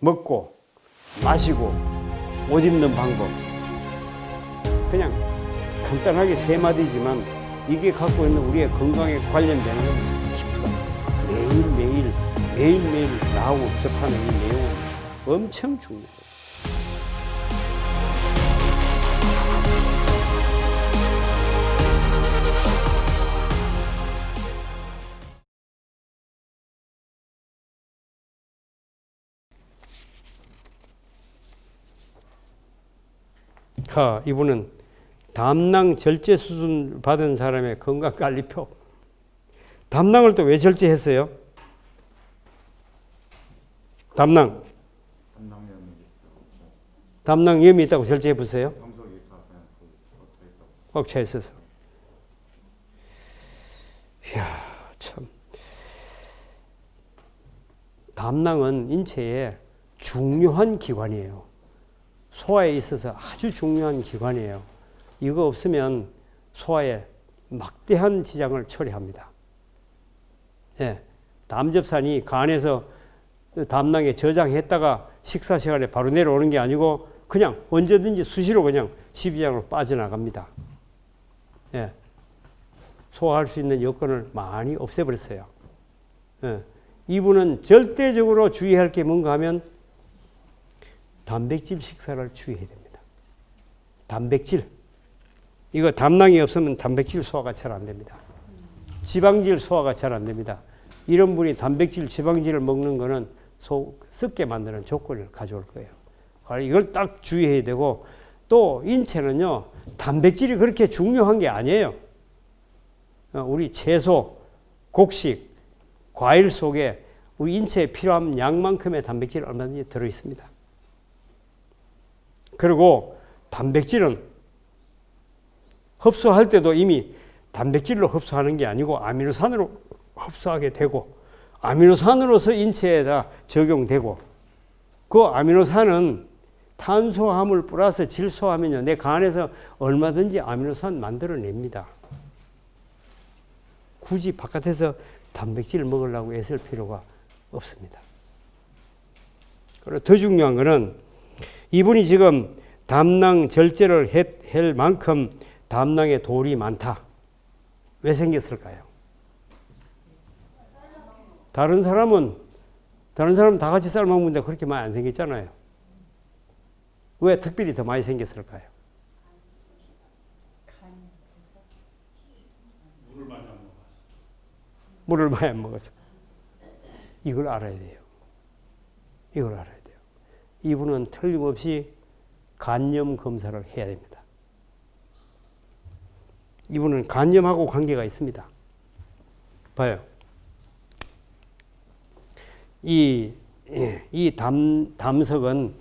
먹고 마시고 옷 입는 방법, 그냥 간단하게 세 마디지만 이게 갖고 있는 우리의 건강에 관련되는 건 깊어. 매일매일 나하고 접하는 이 내용은 엄청 중요해요. 이분은 담낭 절제 수술 받은 사람의 건강관리표. 담낭을 또 왜 절제했어요? 담낭염이 있다고 절제해 보세요. 꽉 차 있어서. 이야, 참. 담낭은 인체의 중요한 기관이에요. 소화에 있어서 아주 중요한 기관이에요. 이거 없으면 소화에 막대한 지장을 초래합니다. 예, 담즙산이 간에서 담낭에 저장했다가 식사 시간에 바로 내려오는 게 아니고 그냥 언제든지 수시로 그냥 십이장으로 빠져나갑니다. 예, 소화할 수 있는 여건을 많이 없애버렸어요. 예, 이분은 절대적으로 주의할 게 뭔가 하면 단백질 식사를 주의해야 됩니다. 단백질. 이거 담낭이 없으면 단백질 소화가 잘 안 됩니다. 지방질 소화가 잘 안 됩니다. 이런 분이 단백질, 지방질을 먹는 거는 속 썩게 만드는 조건을 가져올 거예요. 이걸 딱 주의해야 되고, 또 인체는요, 단백질이 그렇게 중요한 게 아니에요. 우리 채소, 곡식, 과일 속에 우리 인체에 필요한 양만큼의 단백질이 얼마든지 들어있습니다. 그리고 단백질은 흡수할 때도 이미 단백질로 흡수하는 게 아니고 아미노산으로 흡수하게 되고, 아미노산으로서 인체에다 적용되고, 그 아미노산은 탄수화물 플러스 질소하면요, 내 간에서 얼마든지 아미노산 만들어냅니다. 굳이 바깥에서 단백질을 먹으려고 애쓸 필요가 없습니다. 그리고 더 중요한 거는 이분이 지금 담낭 절제를 할 만큼 담낭에 돌이 많다. 왜 생겼을까요? 다른 사람은 다 같이 쌀 먹는데 그렇게 많이 안 생겼잖아요. 왜 특별히 더 많이 생겼을까요? 물을 많이 안 먹어서. 이걸 알아야 돼요. 이분은 틀림없이 간염 검사를 해야 됩니다. 이분은 간염하고 관계가 있습니다. 봐요. 이 담석은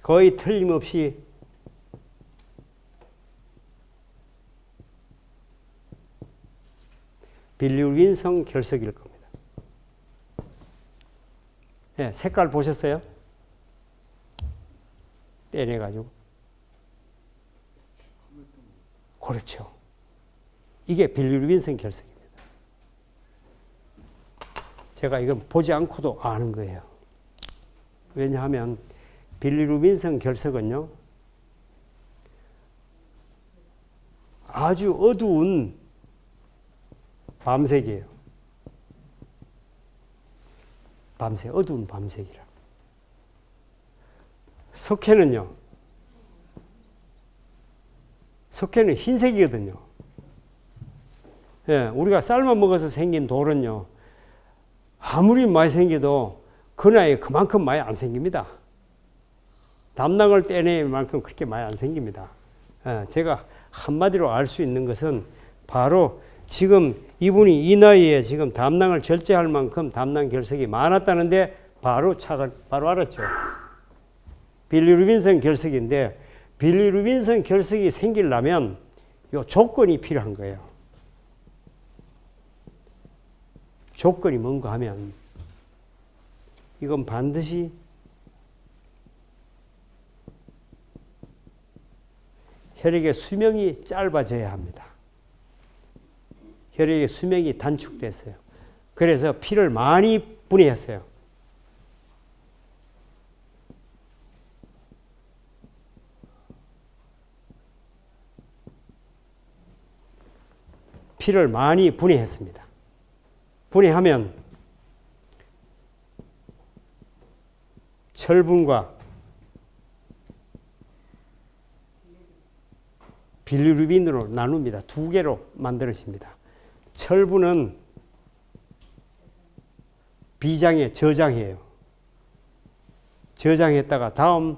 거의 틀림없이 빌리루빈성 결석일 겁니다. 네, 색깔 보셨어요? 떼내가지고. 그렇죠. 이게 빌리루빈성 결석입니다. 제가 이건 보지 않고도 아는 거예요. 왜냐하면 빌리루빈성 결석은요, 아주 어두운 밤색이에요. 어두운 밤색이라. 석회는 흰색이거든요. 예, 우리가 쌀만 먹어서 생긴 돌은요, 아무리 많이 생겨도 그 나이에 그만큼 많이 안 생깁니다. 담낭을 떼낼 만큼 그렇게 많이 안 생깁니다. 예, 제가 한마디로 알 수 있는 것은 바로 지금 이분이 이 나이에 지금 담낭을 절제할 만큼 담낭 결석이 많았다는데 바로 알았죠. 빌리루빈성 결석인데, 빌리루빈성 결석이 생기려면 요 조건이 필요한 거예요. 조건이 뭔가 하면 이건 반드시 혈액의 수명이 짧아져야 합니다. 혈액의 수명이 단축됐어요. 그래서 피를 많이 분해했어요. 피를 많이 분해했습니다. 분해하면 철분과 빌리루빈으로 나눕니다. 두 개로 만들어집니다. 철분은 비장에 저장해요. 저장했다가 다음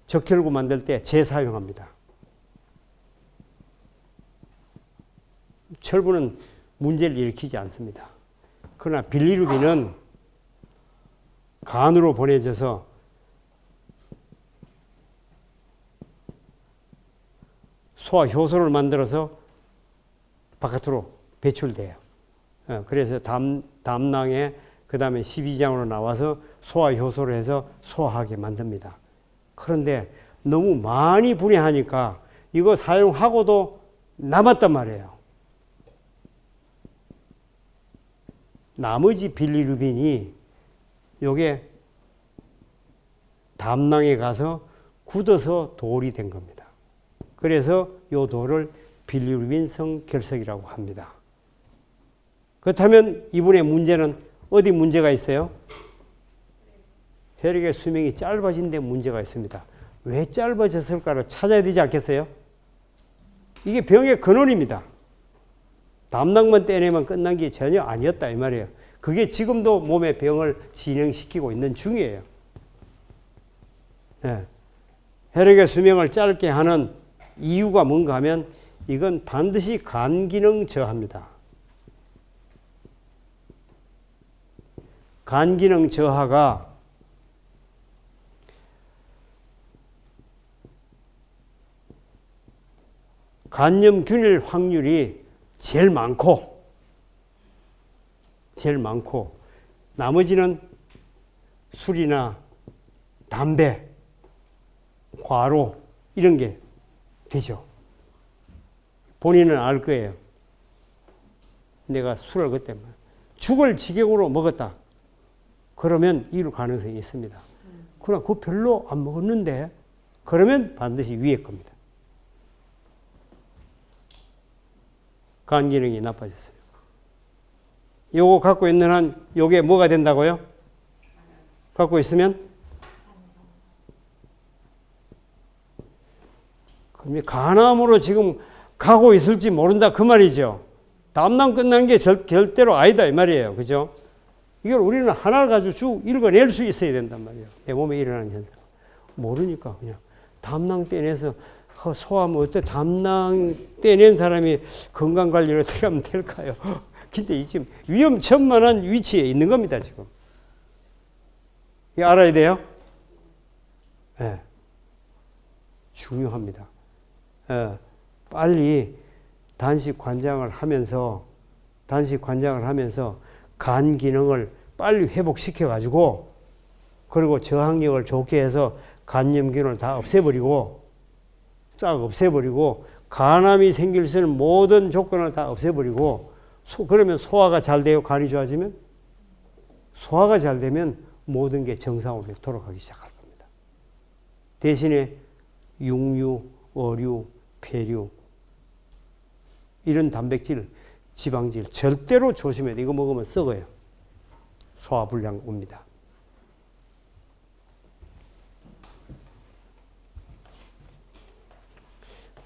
적혈구 만들 때 재사용합니다. 철분은 문제를 일으키지 않습니다. 그러나 빌리루빈은 간으로 보내져서 소화 효소를 만들어서 바깥으로 배출돼요. 그래서 담낭에 그 다음에 12장으로 나와서 소화 효소를 해서 소화하게 만듭니다. 그런데 너무 많이 분해하니까 이거 사용하고도 남았단 말이에요. 나머지 빌리루빈이 요게 담낭에 가서 굳어서 돌이 된 겁니다. 그래서 요 돌을 빌리루빈성 결석이라고 합니다. 그렇다면 이분의 문제는 어디 문제가 있어요? 혈액의 수명이 짧아진 데 문제가 있습니다. 왜 짧아졌을까를 찾아야 되지 않겠어요? 이게 병의 근원입니다. 담낭만 떼내면 끝난 게 전혀 아니었다 이 말이에요. 그게 지금도 몸의 병을 진행시키고 있는 중이에요. 네. 혈액의 수명을 짧게 하는 이유가 뭔가 하면 이건 반드시 간 기능 저하입니다. 간 기능 저하가 간염균일 확률이 제일 많고 나머지는 술이나 담배, 과로 이런 게 되죠. 본인은 알 거예요. 내가 술을 그때 죽을 지경으로 먹었다. 그러면 이럴 가능성이 있습니다. 그러나 그거 별로 안 먹었는데 그러면 반드시 위에 겁니다. 간 기능이 나빠졌어요. 요거 갖고 있는 한 요게 뭐가 된다고요? 갖고 있으면 그럼 간암으로 지금 가고 있을지 모른다 그 말이죠. 담낭 끝난 게 절대로 아니다 이 말이에요. 그죠? 이걸 우리는 하나를 가지고 쭉 읽어낼 수 있어야 된단 말이에요. 내 몸에 일어나는 현상. 모르니까 그냥 담낭 떼내서 소화하면 어때? 담낭 떼낸 사람이 건강관리를 어떻게 하면 될까요? 근데 지금 위험천만한 위치에 있는 겁니다, 지금. 이거 알아야 돼요? 네. 중요합니다. 빨리 단식 관장을 하면서 간 기능을 빨리 회복시켜 가지고 그리고 저항력을 좋게 해서 간염균을 다 없애버리고 싹 없애버리고 간암이 생길 수 있는 모든 조건을 다 없애버리고 그러면 소화가 잘 돼요. 간이 좋아지면 소화가 잘 되면 모든 게 정상으로 돌아가기 시작할 겁니다. 대신에 육류, 어류, 폐류 이런 단백질, 지방질 절대로 조심해야 돼. 이거 먹으면 썩어요. 소화불량 옵니다.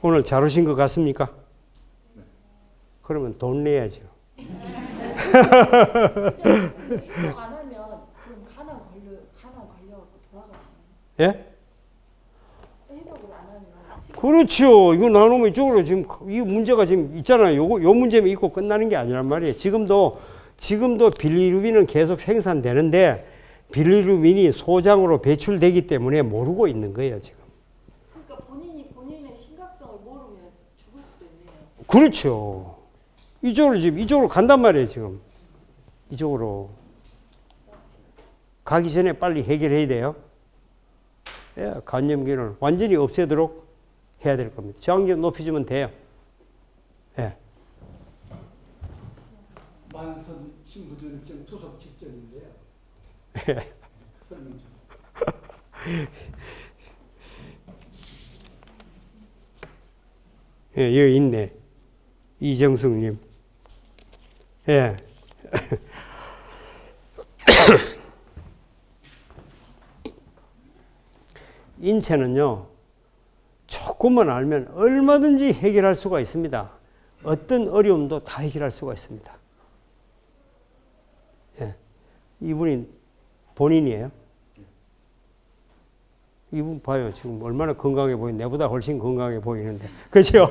오늘 잘 오신 것 같습니까? 그러면 돈 내야죠. 해독 안 하면 그럼 간암 걸려 돌아가시나요? 예? 해독을 안 하면 그렇죠. 이거 나누면 이쪽으로 지금 이 문제가 지금 있잖아요. 요 문제만 있고 끝나는 게 아니란 말이에요. 지금도 빌리루빈은 계속 생산되는데 빌리루빈이 소장으로 배출되기 때문에 모르고 있는 거예요, 지금. 그러니까 본인의 심각성을 모르면 죽을 수도 있네요. 그렇죠. 이쪽으로 간단 말이에요, 지금. 이쪽으로. 가기 전에 빨리 해결해야 돼요. 예, 간염균을 완전히 없애도록 해야 될 겁니다. 저항력 높여주면 돼요. 예. 만선 신부전증 투석 직전인데요. 설명 좀. 예, 여기 있네. 이정숙님. 예. 인체는요, 조금만 알면 얼마든지 해결할 수가 있습니다. 어떤 어려움도 다 해결할 수가 있습니다. 예. 이분이 본인이에요. 이분 봐요. 지금 얼마나 건강해 보이는, 내보다 훨씬 건강해 보이는데. 그죠?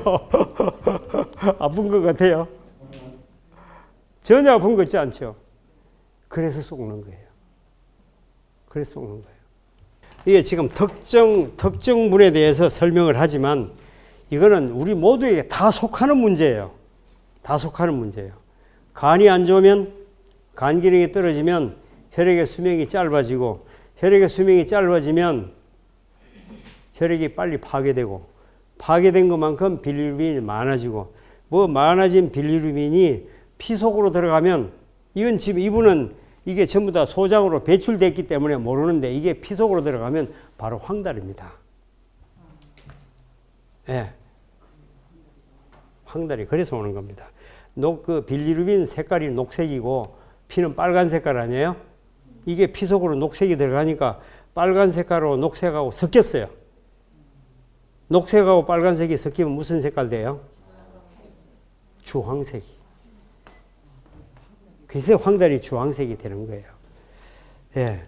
아픈 것 같아요. 전혀 아픈 것 같지 않죠? 그래서 쏘는 거예요. 그래서 쏘는 거예요. 이게 지금 특정 분에 대해서 설명을 하지만 이거는 우리 모두에게 다 속하는 문제예요. 다 속하는 문제예요. 간이 안 좋으면, 간 기능이 떨어지면 혈액의 수명이 짧아지고, 혈액의 수명이 짧아지면 혈액이 빨리 파괴되고, 파괴된 것만큼 빌리루빈이 많아지고, 많아진 빌리루빈이 피 속으로 들어가면, 이건 지금 이분은 이게 전부 다 소장으로 배출됐기 때문에 모르는데, 이게 피 속으로 들어가면 바로 황달입니다. 예. 황달이 그래서 오는 겁니다. 그 빌리루빈 색깔이 녹색이고 피는 빨간 색깔 아니에요? 이게 피 속으로 녹색이 들어가니까 빨간 색깔하고 녹색하고 섞였어요. 녹색하고 빨간색이 섞이면 무슨 색깔 돼요? 주황색이. 그래서 황달이 주황색이 되는 거예요. 예.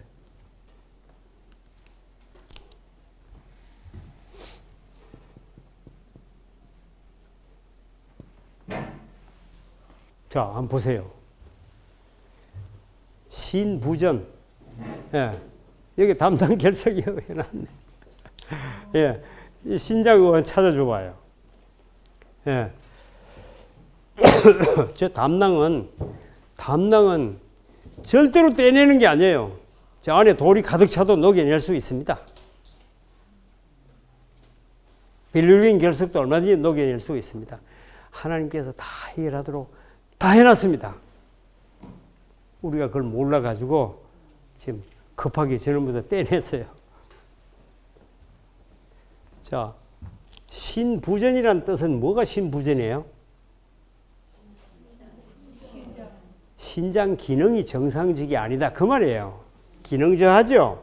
자, 한번 보세요. 신부전. 예. 여기 담당 결석이 해놨네. 예. 이 신장의원 찾아줘 봐요. 예. 저 담낭은 절대로 떼내는 게 아니에요. 저 안에 돌이 가득 차도 녹여낼 수 있습니다. 빌루빈 결석도 얼마든지 녹여낼 수 있습니다. 하나님께서 다 해결하도록 다 해놨습니다. 우리가 그걸 몰라가지고 지금 급하게 저놈보다 떼냈어요. 자, 신부전이란 뜻은 뭐가 신부전이에요? 신장 기능이 정상적이 아니다. 그 말이에요. 기능 저하죠?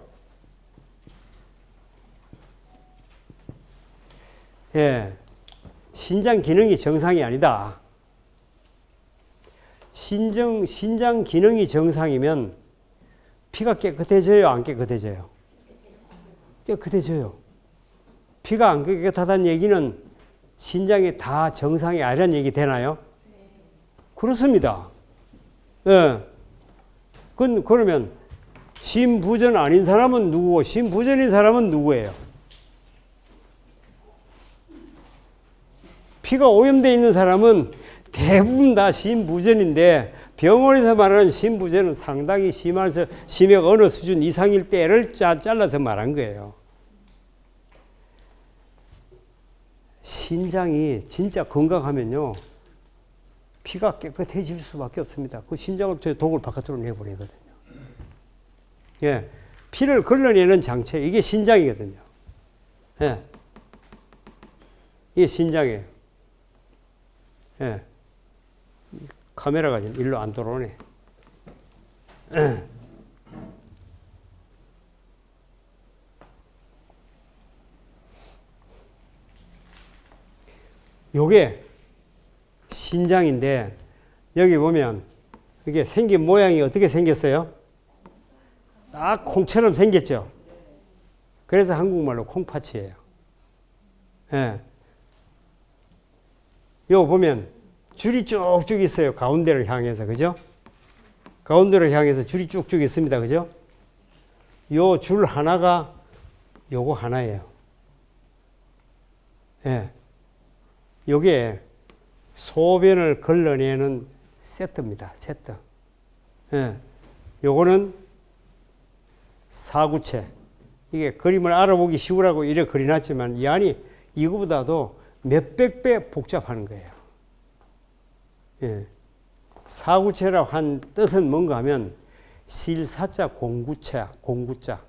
예. 신장 기능이 정상이 아니다. 신장 기능이 정상이면 피가 깨끗해져요? 안 깨끗해져요? 깨끗해져요. 피가 안 깨끗하다는 얘기는 신장이 다 정상이 아니라는 얘기 되나요? 그렇습니다. 예. 그러면 신부전 아닌 사람은 누구고 신부전인 사람은 누구예요? 피가 오염되어 있는 사람은 대부분 다 신부전인데 병원에서 말하는 신부전은 상당히 심해서 심해가 어느 수준 이상일 때를 잘라서 말한 거예요. 신장이 진짜 건강하면요. 피가 깨끗해질 수밖에 없습니다. 그 신장으로부터 독을 바깥으로 내보내거든요. 예. 피를 걸러내는 장치, 이게 신장이거든요. 예. 이게 신장이에요. 예. 카메라가 지금 일로 안 들어오네. 요게 신장인데 여기 보면 이게 생긴 모양이 어떻게 생겼어요? 딱 콩처럼 생겼죠. 그래서 한국말로 콩팥이에요. 예. 요 보면 줄이 쭉쭉 있어요. 가운데를 향해서. 그죠? 가운데를 향해서 줄이 쭉쭉 있습니다. 그죠? 요 줄 하나가 요거 하나예요. 예. 요게 소변을 걸러내는 세트입니다. 세트. 예. 요거는 사구체. 이게 그림을 알아보기 쉬우라고 이렇게 그려놨지만 이 안이 이거보다도 몇백 배 복잡한 거예요. 예. 사구체라고 한 뜻은 뭔가 하면 실사자 공구체, 공구자.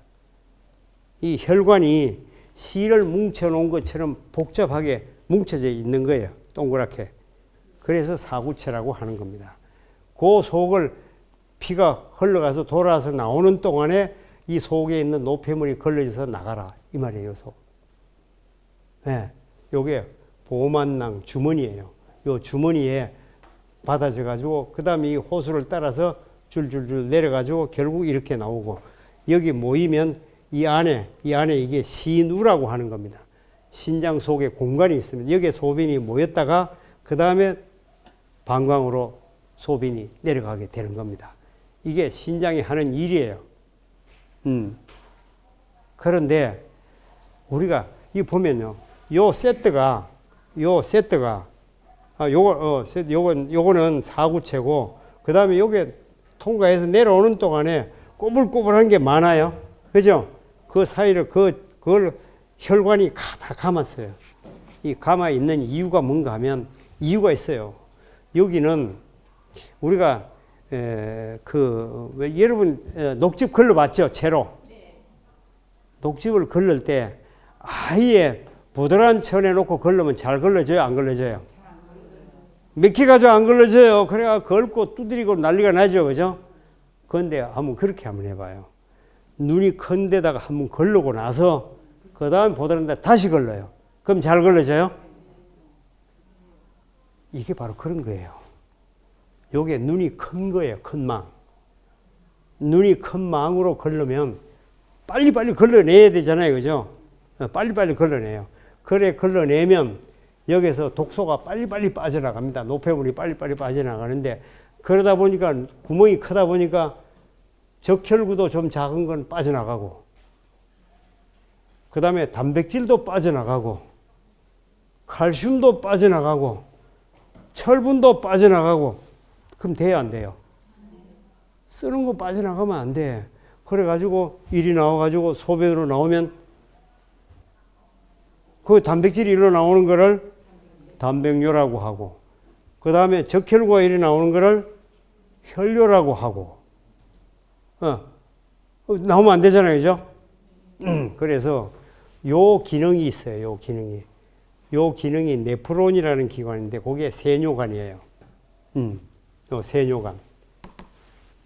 이 혈관이 실을 뭉쳐놓은 것처럼 복잡하게 뭉쳐져 있는 거예요. 동그랗게. 그래서 사구체라고 하는 겁니다. 그 속을 피가 흘러가서 돌아서 나오는 동안에 이 속에 있는 노폐물이 걸러져서 나가라 이 말이에요. 속. 네, 요게 보만낭 주머니예요. 요 주머니에 받아져 가지고 그다음에 이 호수를 따라서 줄줄줄 내려 가지고 결국 이렇게 나오고 여기 모이면 이 안에 이게 신우라고 하는 겁니다. 신장 속에 공간이 있습니다. 여기에 소변이 모였다가 그다음에 방광으로 소변이 내려가게 되는 겁니다. 이게 신장이 하는 일이에요. 그런데 우리가 이 보면요. 요거는 사구체고 그다음에 요게 통과해서 내려오는 동안에 꼬불꼬불한 게 많아요. 그죠? 그 사이를 그걸 혈관이 다 감았어요. 이 감아 있는 이유가 뭔가 하면 이유가 있어요. 여기는 우리가 여러분 녹즙 걸러봤죠? 채로. 녹즙을 걸릴 때 아예 부드러운 천에 놓고 걸르면 잘 걸러져요? 안 걸러져요? 맥혀가지고 안 걸러져요. 그래가 걸고 두드리고 난리가 나죠. 그죠? 그런데 그렇게 한번 해봐요. 눈이 큰 데다가 한번 걸르고 나서 그 다음 부드러운 데 다시 걸러요. 그럼 잘 걸러져요? 이게 바로 그런 거예요. 요게 눈이 큰 거예요. 큰 망. 눈이 큰 망으로 걸르면 빨리빨리 걸러내야 되잖아요. 그죠? 빨리빨리 걸러내요. 그래 걸러내면 여기서 독소가 빨리빨리 빠져나갑니다. 노폐물이 빨리빨리 빠져나가는데 그러다 보니까 구멍이 크다 보니까 적혈구도 좀 작은 건 빠져나가고 그 다음에 단백질도 빠져나가고 칼슘도 빠져나가고 철분도 빠져나가고 그럼 돼요 안 돼요? 쓰는 거 빠져나가면 안 돼. 그래가지고 일이 나와가지고 소변으로 나오면 그 단백질이 일로 나오는 거를 단백뇨라고 하고 그 다음에 적혈구가 일이 나오는 거를 혈뇨라고 하고 나오면 안 되잖아요. 그죠? 그래서 요 기능이 있어요. 요 기능이 네프론이라는 기관인데 그게 세뇨관이에요. 요 세뇨관.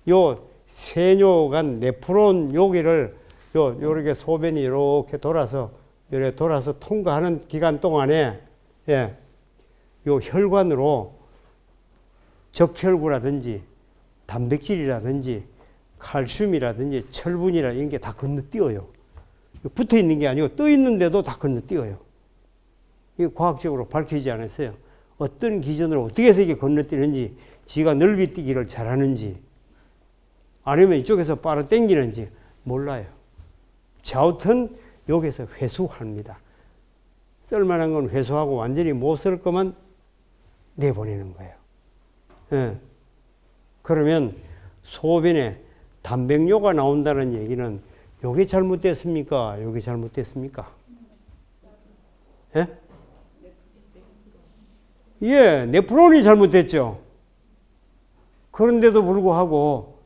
요 세뇨관 네프론 여기를 요렇게 소변이 이렇게 돌아서 통과하는 기간 동안에 요 혈관으로 적혈구라든지 단백질이라든지 칼슘이라든지 철분이라 이런 게 다 건너뛰어요. 붙어 있는 게 아니고 떠 있는데도 다 건너뛰어요. 이게 과학적으로 밝혀지지 않았어요. 어떤 기준으로 어떻게 해서 이게 건너뛰는지, 지가 넓이 뛰기를 잘하는지, 아니면 이쪽에서 빨아 당기는지 몰라요. 자우튼 여기서 회수합니다. 쓸만한 건 회수하고 완전히 못 쓸 거만 내보내는 거예요. 그러면 소변에 단백뇨가 나온다는 얘기는 요게 잘못됐습니까? 요게 잘못됐습니까? 예, 네프론이 잘못됐죠. 그런데도 불구하고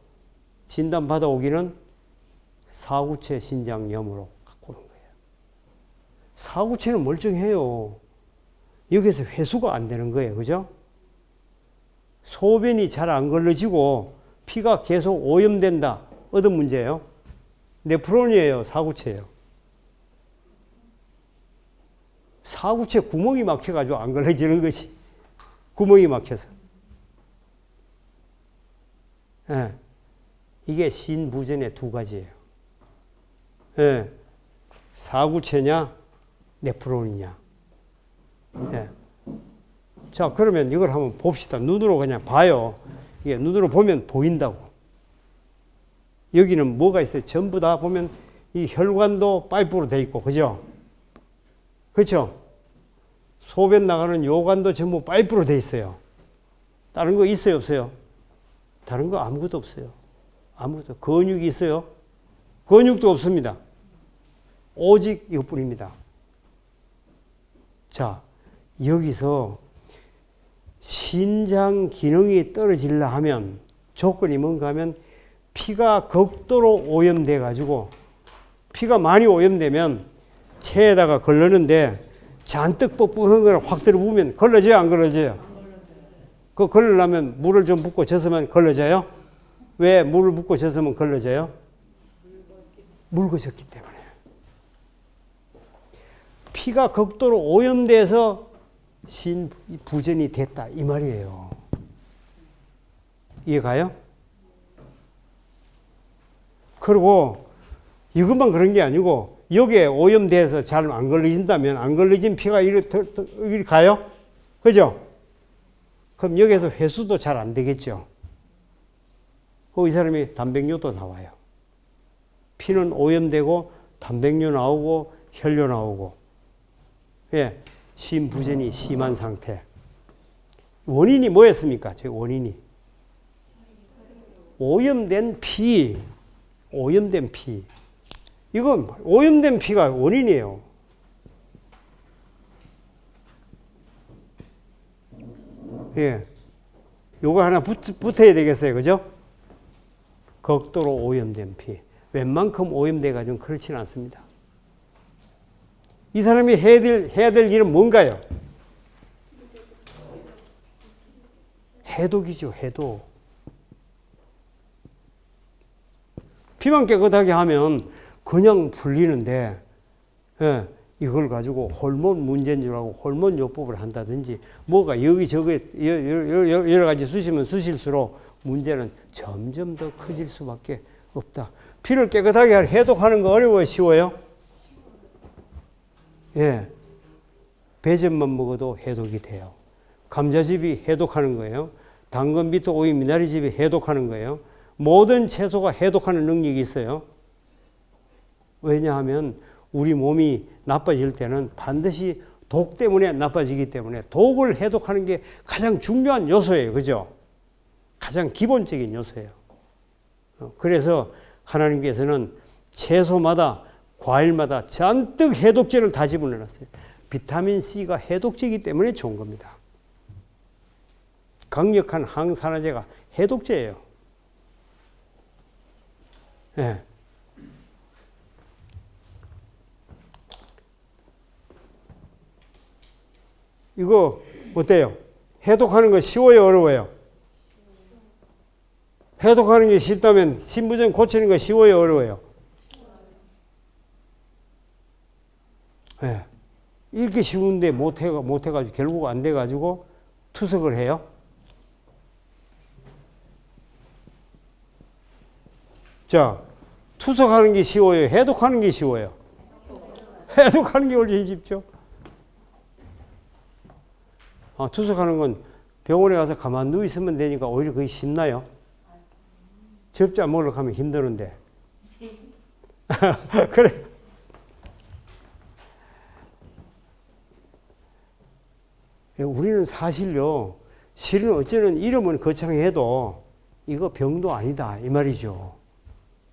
진단 받아오기는 사구체 신장염으로 갖고 오는 거예요. 사구체는 멀쩡해요. 여기서 회수가 안 되는 거예요. 그죠? 소변이 잘 안 걸러지고 피가 계속 오염된다. 어떤 문제예요? 네프론이에요. 사구체예요. 사구체 구멍이 막혀가지고 안 걸러지는 것이. 구멍이 막혀서. 이게 신부전의 두 가지예요. 사구체냐, 네프론이냐. 자, 그러면 이걸 한번 봅시다. 눈으로 그냥 봐요. 이게 눈으로 보면 보인다고. 여기는 뭐가 있어요? 전부 다 보면 이 혈관도 파이프로 돼 있고, 그죠? 그렇죠? 소변 나가는 요관도 전부 파이프로 돼 있어요. 다른 거 있어요, 없어요? 다른 거 아무것도 없어요. 아무것도. 근육이 있어요? 근육도 없습니다. 오직 이것뿐입니다. 자, 여기서 신장 기능이 떨어지려 하면 조건이 뭔가 하면 피가 극도로 오염돼 가지고 피가 많이 오염되면 체에다가 걸르는데 잔뜩 뻑뻑한 걸 확 들어부으면 걸러져요, 안 걸러져요? 그 걸리려면 물을 좀 붓고 젖으면 걸러져요? 왜 물을 붓고 젖으면 걸러져요? 묽어졌기 때문에. 피가 극도로 오염돼서 신부전이 됐다 이 말이에요. 이해가요? 그리고 이것만 그런 게 아니고 여기에 오염돼서 잘 안 걸러진다면 안 걸러진 피가 이리 가요? 그죠? 그럼 여기에서 회수도 잘 안 되겠죠. 이 사람이 단백뇨도 나와요. 피는 오염되고 단백뇨 나오고 혈뇨 나오고, 예, 심부전이 심한 상태. 원인이 뭐였습니까? 제 원인이 오염된 피. 이건 오염된 피가 원인이에요. 예, 요거 하나 붙어야 되겠어요, 그죠? 극도로 오염된 피. 웬만큼 오염돼가지고 그렇지는 않습니다. 이 사람이 해야 될 일은 뭔가요? 해독이죠, 해독. 피만 깨끗하게 하면 그냥 풀리는데, 예, 이걸 가지고 호르몬 문제인 줄 알고 호르몬 요법을 한다든지 뭐가 여기저기 여러 가지 쓰시면 쓰실수록 문제는 점점 더 커질 수밖에 없다. 피를 깨끗하게 해독하는 거 어려워요? 쉬워요? 예, 배즙만 먹어도 해독이 돼요. 감자즙이 해독하는 거예요. 당근, 비트, 오이, 미나리즙이 해독하는 거예요. 모든 채소가 해독하는 능력이 있어요. 왜냐하면 우리 몸이 나빠질 때는 반드시 독 때문에 나빠지기 때문에 독을 해독하는 게 가장 중요한 요소예요. 그죠? 가장 기본적인 요소예요. 그래서 하나님께서는 채소마다 과일마다 잔뜩 해독제를 다 집어넣었어요. 비타민 C가 해독제이기 때문에 좋은 겁니다. 강력한 항산화제가 해독제예요. 예. 이거 어때요? 해독하는 거 쉬워요, 어려워요? 해독하는 게 쉽다면 신부전 고치는 거 쉬워요, 어려워요? 예. 이렇게 쉬운데 못해가지고 결국 안 돼가지고 투석을 해요. 자, 투석하는 게 쉬워요, 해독하는 게 쉬워요? 해독하는 게 훨씬 쉽죠. 투석하는 건 병원에 가서 가만 누워 있으면 되니까 오히려 그게 쉽나요? 접자 먹으러 가면 힘드는데. 그래. 우리는 사실요, 실은 어쩌면 이름은 거창해도 이거 병도 아니다 이 말이죠.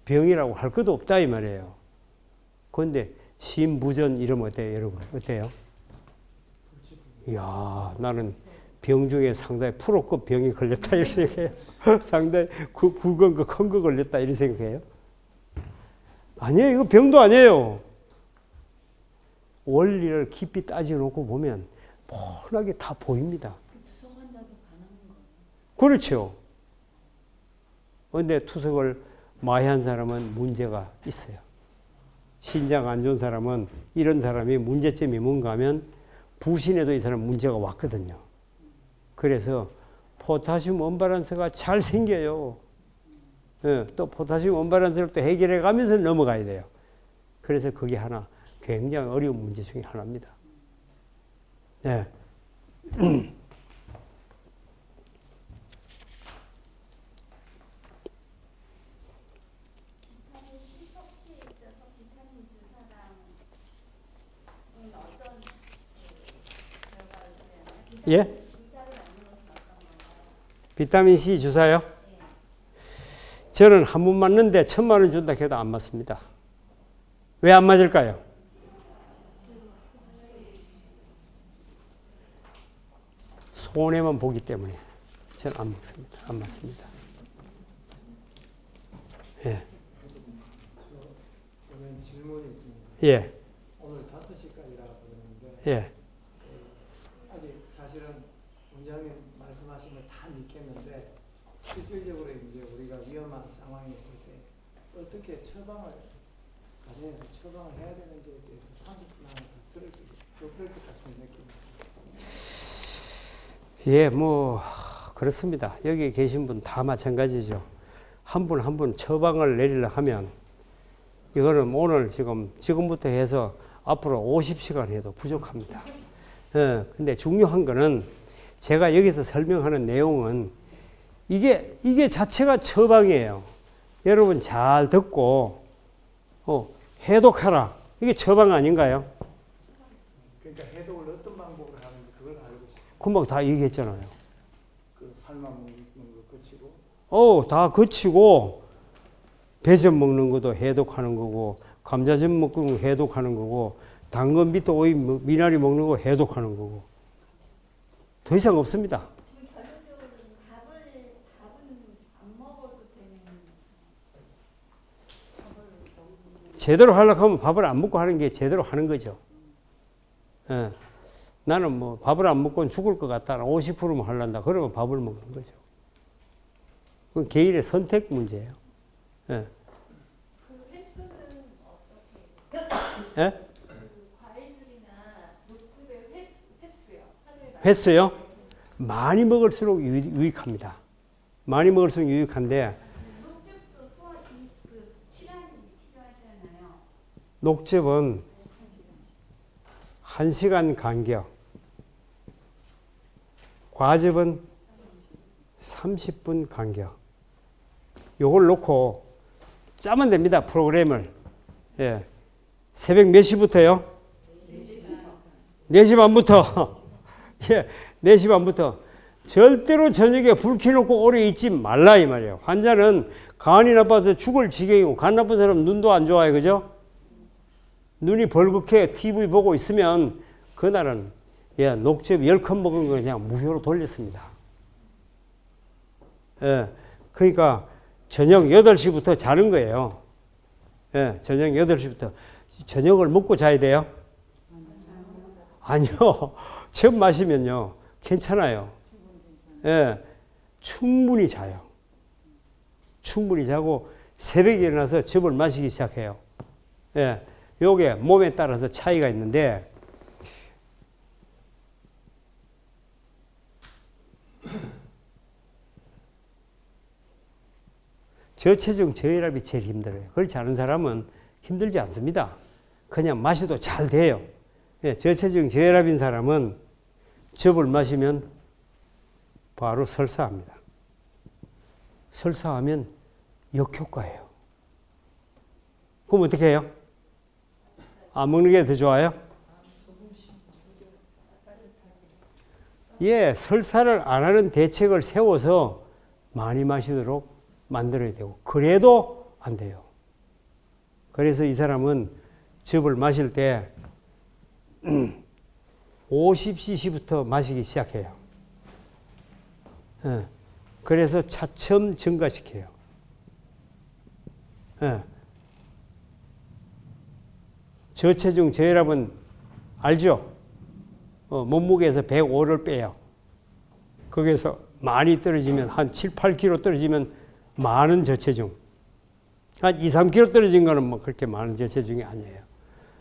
병이라고 할 것도 없다 이 말이에요. 그런데 심부전 이름 어때요, 여러분? 어때요? 이야, 나는 병 중에 상당히 프로급 병이 걸렸다 이렇게 생각해요. 상당히 굵은 거, 큰 거 걸렸다 이렇게 생각해요. 아니에요, 이거 병도 아니에요. 원리를 깊이 따져놓고 보면 뻔하게 다 보입니다. 그렇죠. 그런데 투석을 많이 한 사람은 문제가 있어요. 신장 안 좋은 사람은 이런 사람이 문제점이 뭔가 하면 부신에도 이 사람 문제가 왔거든요. 그래서 포타슘 언밸런스가 잘 생겨요. 예, 또 포타슘 언밸런스를 또 해결해 가면서 넘어가야 돼요. 그래서 그게 하나 굉장히 어려운 문제 중에 하나입니다. 예. 예? 비타민 C 주사요? 저는 한 번 맞는데 1,000만 원 준다 해도 안 맞습니다. 왜 안 맞을까요? 손해만 보기 때문에 저는 안 먹습니다. 안 맞습니다. 예. 저는 질문이 있습니다. 예. 오늘 5시까지라고 그러는데 예. 아직 사실은 원장님 말씀하신 걸 다 믿겠는데 실질적으로 이제 우리가 위험한 상황이 있을 때 어떻게 처방을 가정에서 처방을 해야 되는지에 대해서 30분 안에 들을 수 없을 것 같은 느낌이 예, 뭐 그렇습니다. 여기 계신 분 다 마찬가지죠. 한 분 한 분 처방을 내리려 하면 이거는 오늘 지금부터 해서 앞으로 50시간 해도 부족합니다. 예, 근데 중요한 거는 제가 여기서 설명하는 내용은 이게 자체가 처방이에요. 여러분 잘 듣고 해독하라. 이게 처방 아닌가요? 그러니까 해독을 어떤 방법으로 하는지 그걸 알고 싶어요. 금방 다 얘기했잖아요. 그 삶아 먹는 거 거치고 다 거치고 배즙 먹는 것도 해독하는 거고 감자즙 먹는 거 해독하는 거고 당근, 비트, 오이, 미나리 먹는 거 해독하는 거고 더 이상 없습니다. 결론적으로는 밥은 안 먹어도 되는 제대로 하려고 하면 밥을 안 먹고 하는 게 제대로 하는 거죠. 예. 나는 뭐 밥을 안 먹고는 죽을 것 같다. 50%만 하려다. 그러면 밥을 먹는 거죠. 그건 개인의 선택 문제예요. 예. 그 횟수는 어떻게? 예? 그 과일들이나 녹즙의 횟수요. 하루에 횟수요? 많이 먹을수록 유익합니다. 많이 먹을수록 유익한데 녹즙도 소화 그 시간이 필요하잖아요. 녹즙은 1시간 간격, 과즙은 30분 간격. 요걸 놓고 짜면 됩니다. 프로그램을. 예. 새벽 몇 시부터요? 4시 반부터. 예. 4시 반부터. 절대로 저녁에 불 켜놓고 오래 있지 말라 이 말이에요. 환자는 간이 나빠서 죽을 지경이고 간 나쁜 사람은 눈도 안 좋아요. 그죠? 눈이 벌겋게 TV 보고 있으면 그날은 녹즙 10컵 먹은 거 그냥 무효로 돌렸습니다. 예. 그러니까 저녁 8시부터 자는 거예요. 예. 저녁 8시부터. 저녁을 먹고 자야 돼요? 아니요. 처음 마시면요. 괜찮아요. 예. 충분히 자요. 충분히 자고 새벽에 일어나서 즙을 마시기 시작해요. 예. 요게 몸에 따라서 차이가 있는데 저체중 저혈압이 제일 힘들어요. 그렇지 않은 사람은 힘들지 않습니다. 그냥 마셔도 잘 돼요. 예, 저체중 저혈압인 사람은 즙을 마시면 바로 설사합니다. 설사하면 역효과예요. 그럼 어떻게 해요? 안 먹는 게 더 좋아요? 예, 설사를 안 하는 대책을 세워서 많이 마시도록 만들어야 되고, 그래도 안 돼요. 그래서 이 사람은 즙을 마실 때 50cc부터 마시기 시작해요. 예, 그래서 차츰 증가시켜요. 예. 저체중 저혈압은 알죠? 몸무게에서 105를 빼요. 거기에서 많이 떨어지면 한 7, 8kg 떨어지면 많은 저체중. 한 2, 3kg 떨어진 거는 뭐 그렇게 많은 저체중이 아니에요.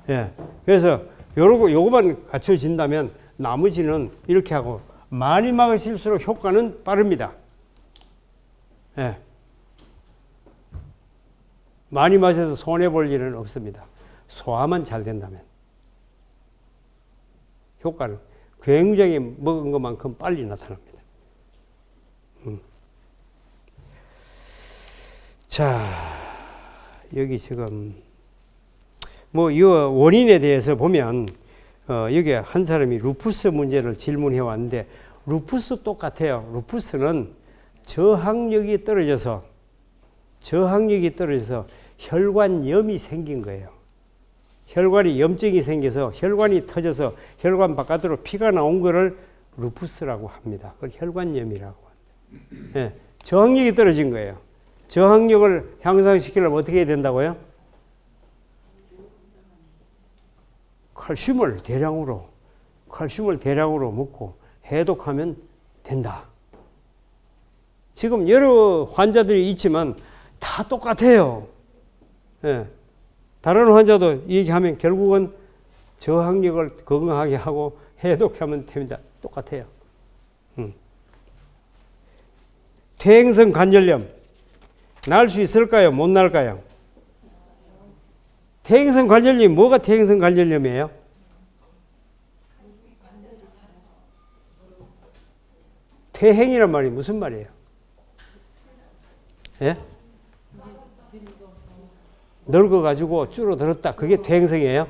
예. 그래서 요거만 갖춰진다면 나머지는 이렇게 하고 많이 마실수록 효과는 빠릅니다. 예. 많이 마셔서 손해볼 일은 없습니다. 소화만 잘 된다면. 효과는 굉장히 먹은 것만큼 빨리 나타납니다. 자, 여기 지금 뭐 이 원인에 대해서 보면 여기 한 사람이 루푸스 문제를 질문해 왔는데 루푸스 똑같아요. 루푸스는 저항력이 떨어져서 혈관염이 생긴 거예요. 혈관이 염증이 생겨서 혈관이 터져서 혈관 바깥으로 피가 나온 거를 루푸스라고 합니다. 그걸 혈관염이라고 합니다. 예, 저항력이 떨어진 거예요. 저항력을 향상시키려면 어떻게 해야 된다고요? 칼슘을 대량으로 먹고 해독하면 된다. 지금 여러 환자들이 있지만 다 똑같아요. 예. 다른 환자도 얘기하면 결국은 저항력을 건강하게 하고 해독하면 됩니다. 똑같아요. 퇴행성 관절염 날 수 있을까요? 못 날까요? 퇴행성 관절염이 뭐가 퇴행성 관절염이에요? 퇴행이란 말이 무슨 말이에요? 예? 늙어가지고 줄어들었다. 그게 퇴행성이에요?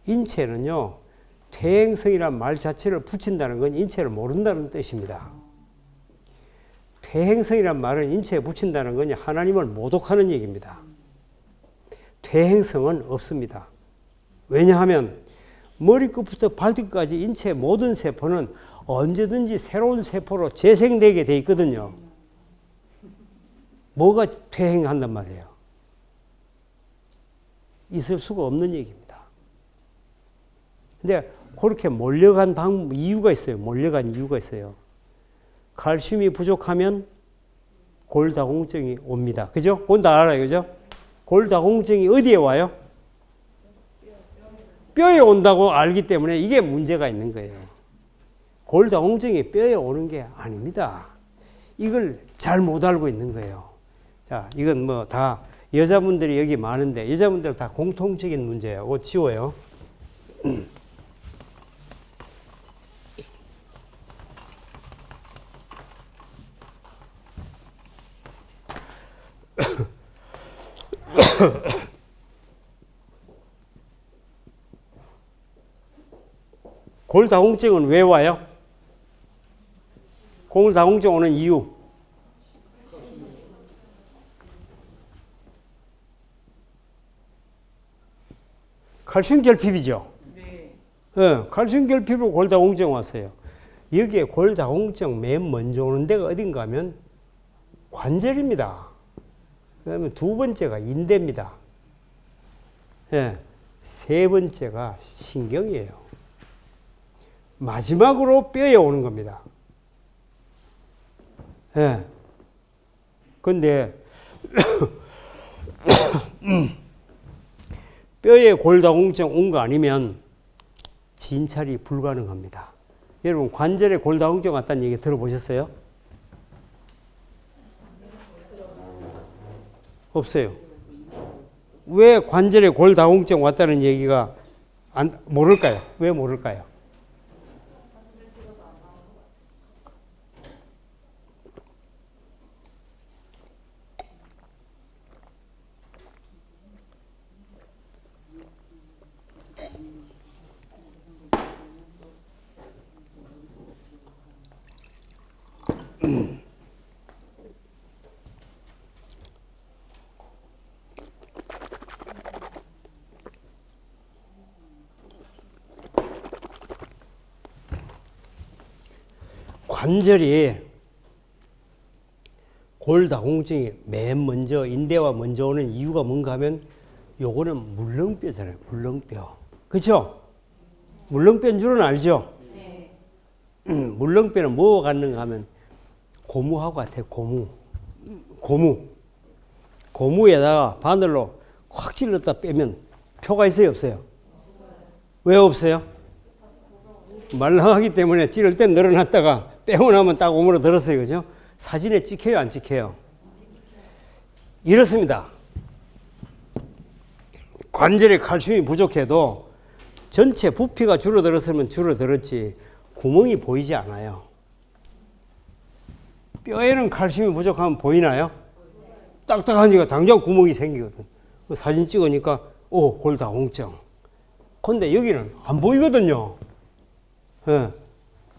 인체는요, 퇴행성이란 말 자체를 붙인다는 건 인체를 모른다는 뜻입니다. 퇴행성이란 말은 인체에 붙인다는 건 하나님을 모독하는 얘기입니다. 퇴행성은 없습니다. 왜냐하면 머리끝부터 발끝까지 인체의 모든 세포는 언제든지 새로운 세포로 재생되게 돼 있거든요. 뭐가 퇴행한단 말이에요? 있을 수가 없는 얘기입니다. 근데 그렇게 몰려간 이유가 있어요. 몰려간 이유가 있어요. 칼슘이 부족하면 골다공증이 옵니다. 그죠? 그건 다 알아요. 그죠? 골다공증이 어디에 와요? 뼈에 온다고 알기 때문에 이게 문제가 있는 거예요. 골다공증이 뼈에 오는 게 아닙니다. 이걸 잘 못 알고 있는 거예요. 자, 이건 뭐 다 여자분들이 여기 많은데 여자분들 다 공통적인 문제예요. 옷 지워요. 골다공증은 왜 와요? 골다공증 오는 이유. 칼슘 결핍이죠. 네. 칼슘 결핍으로 골다공증 왔어요. 여기에 골다공증 맨 먼저 오는 데가 어딘가 하면 관절입니다. 그 다음에 두 번째가 인대입니다. 세 번째가 신경이에요. 마지막으로 뼈에 오는 겁니다. 근데 뼈에 골다공증 온 거 아니면 진찰이 불가능합니다. 여러분 관절에 골다공증 왔다는 얘기 들어보셨어요? 없어요. 왜 관절에 골다공증 왔다는 얘기가 모를까요? 왜 모를까요? 관절이 골다공증이 맨 먼저 인대와 먼저 오는 이유가 뭔가 하면 요거는 물렁뼈잖아요. 물렁뼈. 그렇죠? 물렁뼈인 줄은 알죠? 네. 물렁뼈는 뭐가 같는가 하면 고무하고 같아요. 고무에다가 바늘로 확 찔렀다 빼면 표가 있어요? 없어요? 왜 없어요? 말랑하기 때문에 찌를 땐 늘어났다가 빼고 나면 딱 오므로 들었어요. 그죠? 사진에 찍혀요? 안 찍혀요? 이렇습니다. 관절에 칼슘이 부족해도 전체 부피가 줄어들었으면 줄어들었지 구멍이 보이지 않아요. 뼈에는 칼슘이 부족하면 보이나요? 딱딱하니까 당장 구멍이 생기거든. 사진 찍으니까 골다공증. 근데 여기는 안 보이거든요.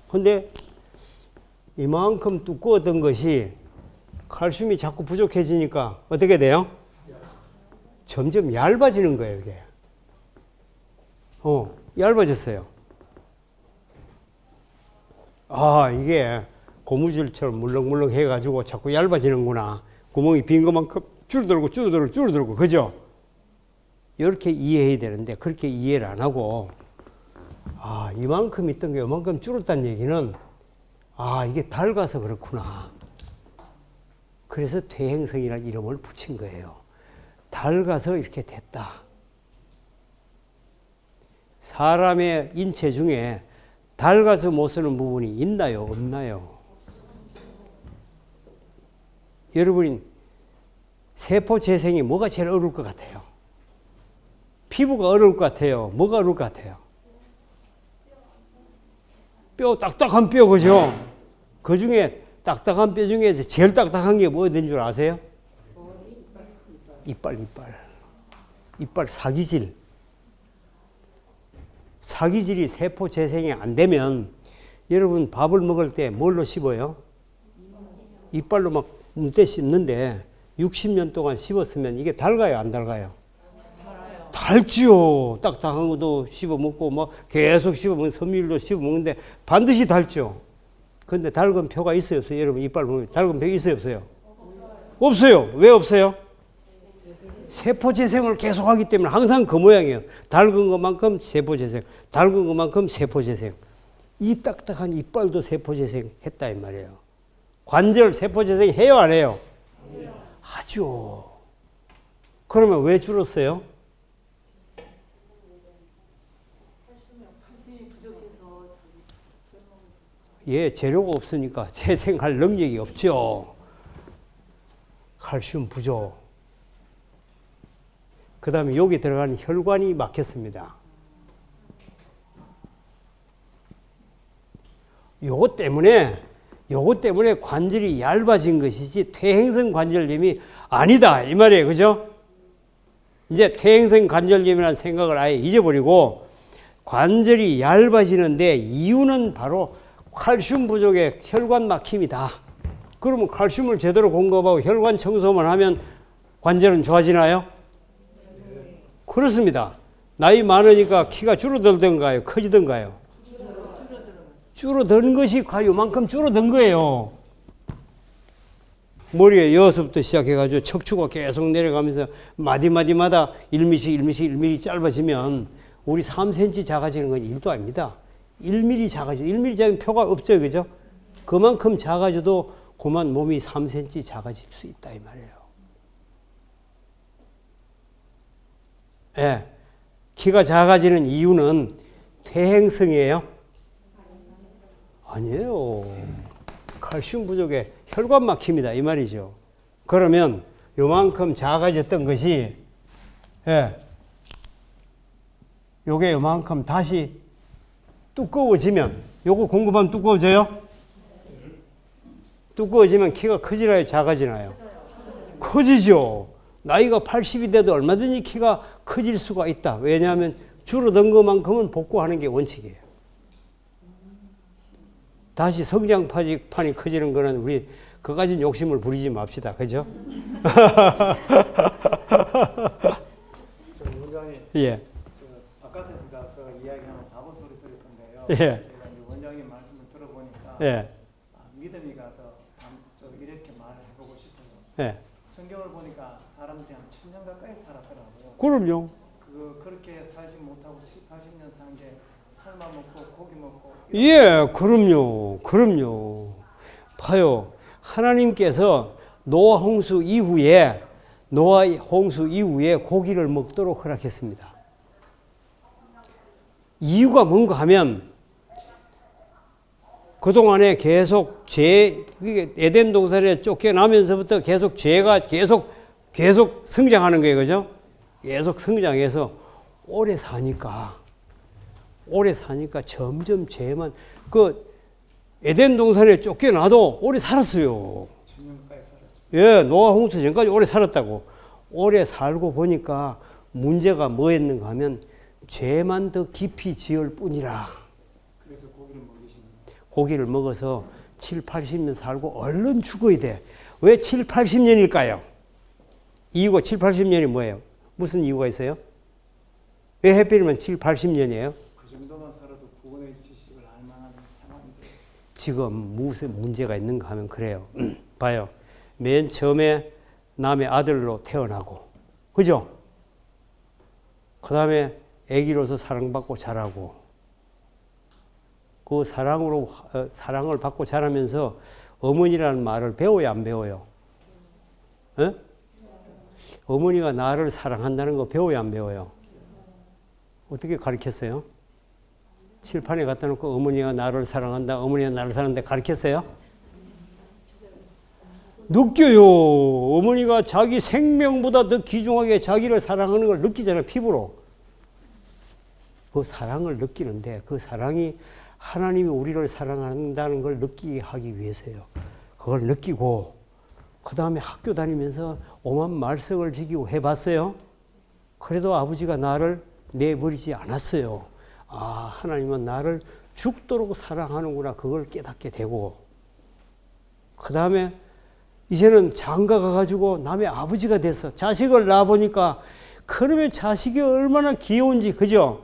근데 이만큼 두꺼웠던 것이 칼슘이 자꾸 부족해지니까 어떻게 돼요? 점점 얇아지는 거예요, 이게. 얇아졌어요. 이게 고무줄처럼 물렁물렁 해가지고 자꾸 얇아지는구나. 구멍이 빈 것만큼 줄어들고, 그죠? 이렇게 이해해야 되는데, 그렇게 이해를 안 하고, 이만큼 있던 게 이만큼 줄었다는 얘기는 아, 이게 닳아서 그렇구나. 그래서 퇴행성이라는 이름을 붙인 거예요. 닳아서 이렇게 됐다. 사람의 인체 중에 닳아서 못 쓰는 부분이 있나요? 없나요? 여러분이 세포 재생이 뭐가 제일 어려울 것 같아요? 피부가 어려울 것 같아요? 뭐가 어려울 것 같아요? 뼈, 딱딱한 뼈, 그죠? 그 중에 딱딱한 뼈 중에 제일 딱딱한 게 뭐인 줄 아세요? 이빨. 이빨 사기질. 사기질이 세포 재생이 안 되면 여러분 밥을 먹을 때 뭘로 씹어요? 이빨로 막 문대 씹는데 60년 동안 씹었으면 이게 달가요, 안 달가요? 달지요. 딱딱한 것도 씹어 먹고 뭐 계속 씹어 먹는 섬유율도 씹어 먹는데 반드시 달죠. 근데 달근 표가 있어요, 없어요? 여러분 이빨 보면 달근 표 있어요, 없어요? 없어요. 왜 없어요? 세포 재생을 계속하기 때문에 항상 그 모양이에요. 달근 것만큼 세포 재생, 달근 것만큼 세포 재생. 이 딱딱한 이빨도 세포 재생 했다 이 말이에요. 관절 세포 재생 해요, 안 해요? 하죠. 그러면 왜 줄었어요? 칼슘이 부족해서 예, 재료가 없으니까 재생할 능력이 없죠. 칼슘 부족. 그 다음에 여기 들어가는 혈관이 막혔습니다. 요것 때문에 관절이 얇아진 것이지 퇴행성 관절염이 아니다 이 말이에요. 그죠? 이제 퇴행성 관절염이라는 생각을 아예 잊어버리고 관절이 얇아지는데 이유는 바로 칼슘 부족의 혈관 막힘이다. 그러면 칼슘을 제대로 공급하고 혈관 청소만 하면 관절은 좋아지나요? 그렇습니다. 나이 많으니까 키가 줄어들던가요? 커지던가요? 줄어든 것이 요만큼 줄어든 거예요. 머리에 여기서부터 시작해가지고 척추가 계속 내려가면서 마디마디마다 1mm 짧아지면 우리 3cm 작아지는 건 1도 아닙니다. 1mm 작아져. 1mm 작은 표가 없죠. 그죠? 그만큼 작아져도 그만 몸이 3cm 작아질 수 있다 이 말이에요. 예. 키가 작아지는 이유는 퇴행성이에요? 아니에요. 칼슘 부족에 혈관 막힙니다. 이 말이죠. 그러면 요만큼 작아졌던 것이, 예. 요게 요만큼 다시 두꺼워지면, 요거 공급하면 두꺼워져요? 두꺼워지면 키가 커지나요? 작아지나요? 커지죠. 나이가 80이 돼도 얼마든지 키가 커질 수가 있다. 왜냐하면 줄어든 것만큼은 복구하는 게 원칙이에요. 다시 성장판이 커지는 거는 우리 그까진 욕심을 부리지 맙시다. 그죠? 저 원장님, 예. 저 바깥에서 가서 이야기하는 바보 소리 들을 건데요. 예. 제가 이제 원장님 말씀을 들어보니까 예. 믿음이 가서 좀 이렇게 말해보고 싶어요. 예. 성경을 보니까 사람들이 한 1000년 가까이 살았더라고요. 그럼요. 그렇게 살지 못하고 7, 80년 산 게 삶아 먹고 고기 먹고. 예, 그럼요. 봐요. 하나님께서 노아 홍수 이후에 고기를 먹도록 허락했습니다. 이유가 뭔가 하면 그동안에 계속 에덴 동산에 쫓겨나면서부터 계속 죄가 계속 성장하는 거예요. 그죠? 계속 성장해서 오래 사니까 점점 죄만, 에덴 동산에 쫓겨나도 오래 살았어요. 1000년까지 살았죠. 예, 노아 홍수 전까지 오래 살았다고. 오래 살고 보니까 문제가 뭐였는가 하면 죄만 더 깊이 지을 뿐이라. 그래서 고기를 먹이시는 거예요. 고기를 먹어서 7, 80년 살고 얼른 죽어야 돼. 왜 7, 80년일까요? 이유가 7, 80년이 뭐예요? 무슨 이유가 있어요? 왜 하필이면 7, 80년이에요? 그 정도만 살아도 구원의 지식을 알 만한 상황인데. 지금 무슨 문제가 있는가 하면 그래요. 봐요. 맨 처음에 남의 아들로 태어나고, 그죠? 그 다음에 아기로서 사랑받고 자라고, 그 사랑으로 사랑을 받고 자라면서 어머니라는 말을 배워야 안 배워요? 에? 어머니가 나를 사랑한다는 거 배워야 안 배워요? 어떻게 가르쳤어요? 칠판에 갖다 놓고 어머니가 나를 사랑한다, 어머니가 나를 사랑한다 가르쳤어요? 느껴요. 어머니가 자기 생명보다 더 귀중하게 자기를 사랑하는 걸 느끼잖아요, 피부로. 그 사랑을 느끼는데 그 사랑이 하나님이 우리를 사랑한다는 걸 느끼게 하기 위해서요. 그걸 느끼고 그 다음에 학교 다니면서 오만 말썽을 지키고 해봤어요. 그래도 아버지가 나를 내버리지 않았어요. 아, 하나님은 나를 죽도록 사랑하는구나. 그걸 깨닫게 되고 그 다음에 이제는 장가 가가지고 남의 아버지가 돼서 자식을 낳아보니까 그러면 자식이 얼마나 귀여운지, 그죠?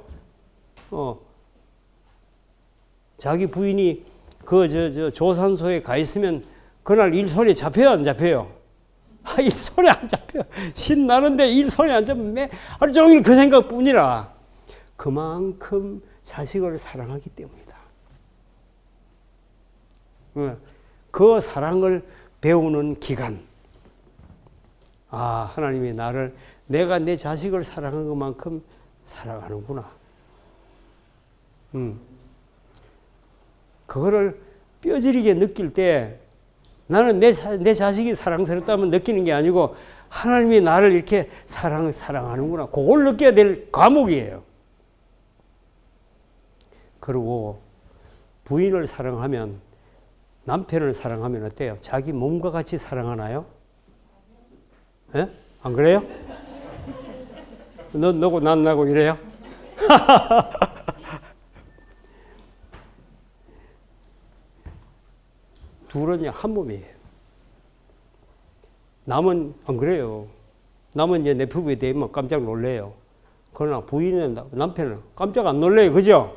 자기 부인이 그 조산소에 가 있으면 그날 일손에 잡혀요, 안 잡혀요? 아, 일손에 안 잡혀요. 신나는데 일손에 안 잡으면 하루 종일 그 생각뿐이라. 그만큼 자식을 사랑하기 때문이다. 그 사랑을 배우는 기간. 아, 하나님이 나를, 내가 내 자식을 사랑한 것만큼 사랑하는구나. 그거를 뼈저리게 느낄 때 나는 내 자식이 사랑스럽다면 느끼는 게 아니고 하나님이 나를 이렇게 사랑하는구나. 그걸 느껴야 될 과목이에요. 그리고 부인을 사랑하면, 남편을 사랑하면 어때요? 자기 몸과 같이 사랑하나요? 예? 안 그래요? 너고 난 나고 이래요? 둘은 한 몸이에요. 남은 안 그래요. 남은 이제 내 부부에 대면 깜짝 놀래요. 그러나 부인은, 남편은 깜짝 안 놀래요. 그죠?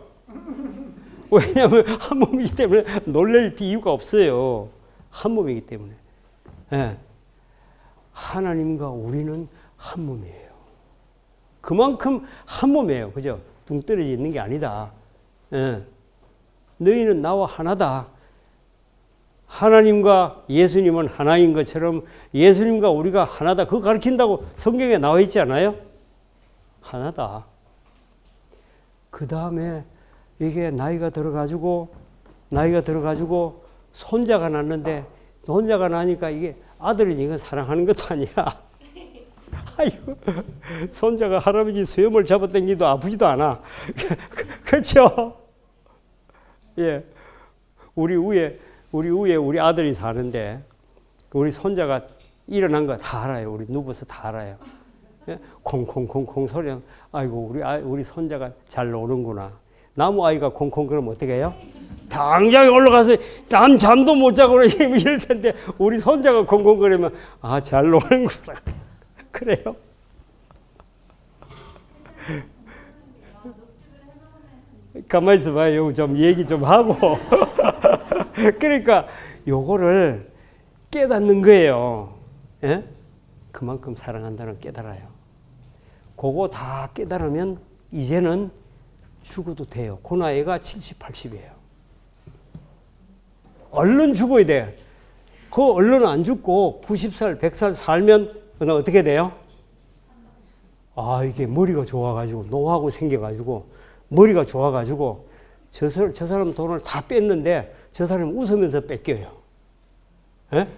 왜냐하면 한 몸이기 때문에 놀랄 이유가 없어요. 한 몸이기 때문에. 예. 하나님과 우리는 한 몸이에요. 그만큼 한 몸이에요. 그죠? 둥 떨어져 있는 게 아니다. 예. 너희는 나와 하나다. 하나님과 예수님은 하나인 것처럼 예수님과 우리가 하나다. 그거 가르친다고 성경에 나와 있지 않아요? 하나다. 그 다음에 이게 나이가 들어가지고 손자가 났는데, 손자가 나니까 이게 아들은 이거 사랑하는 것도 아니야. 아이고, 손자가 할아버지 수염을 잡아당기도 아프지도 않아. 그렇죠? 예. 우리 위에 우리 아들이 사는데 우리 손자가 일어난 거 다 알아요. 우리 누워서 다 알아요. 예? 콩콩콩콩 소리. 아이고, 우리 손자가 잘 노는구나. 나무 아이가 콩콩 그러면 어떻게 해요? 당장에 올라가서 난 잠도 못 자고 이럴 텐데 우리 손자가 콩콩 그러면 아, 잘 노는구나. 그래요? 가만히 있어봐요. 좀 얘기 좀 하고. 그러니까 요거를 깨닫는 거예요. 예? 그만큼 사랑한다는 깨달아요. 그거 다 깨달으면 이제는 죽어도 돼요. 그 나이가 70, 80이에요. 얼른 죽어야 돼. 그 얼른 안 죽고 90살, 100살 살면 어떻게 돼요? 아, 이게 머리가 좋아가지고 노하고 생겨가지고 머리가 좋아가지고 저 사람 돈을 다 뺐는데 저 사람이 웃으면서 뺏겨요. 예?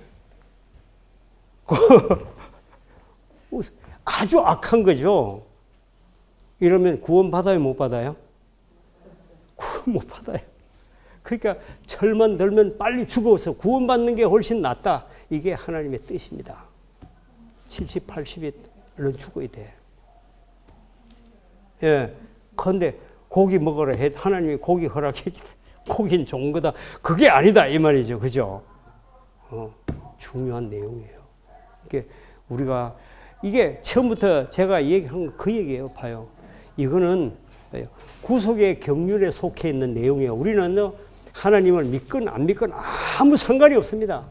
아주 악한 거죠. 이러면 구원 받아요, 못 받아요? 구원 못 받아요. 그러니까 철만 들면 빨리 죽어서 구원받는 게 훨씬 낫다. 이게 하나님의 뜻입니다. 70, 80이 얼른 죽어야 돼. 예. 그런데 고기 먹으라 해. 하나님이 고기 허락해. 고기는 좋은 거다. 그게 아니다. 이 말이죠. 그죠? 중요한 내용이에요. 우리가 이게 처음부터 제가 얘기한 그 얘기예요. 봐요. 이거는 구속의 경륜에 속해 있는 내용이에요. 우리는 하나님을 믿건 안 믿건 아무 상관이 없습니다.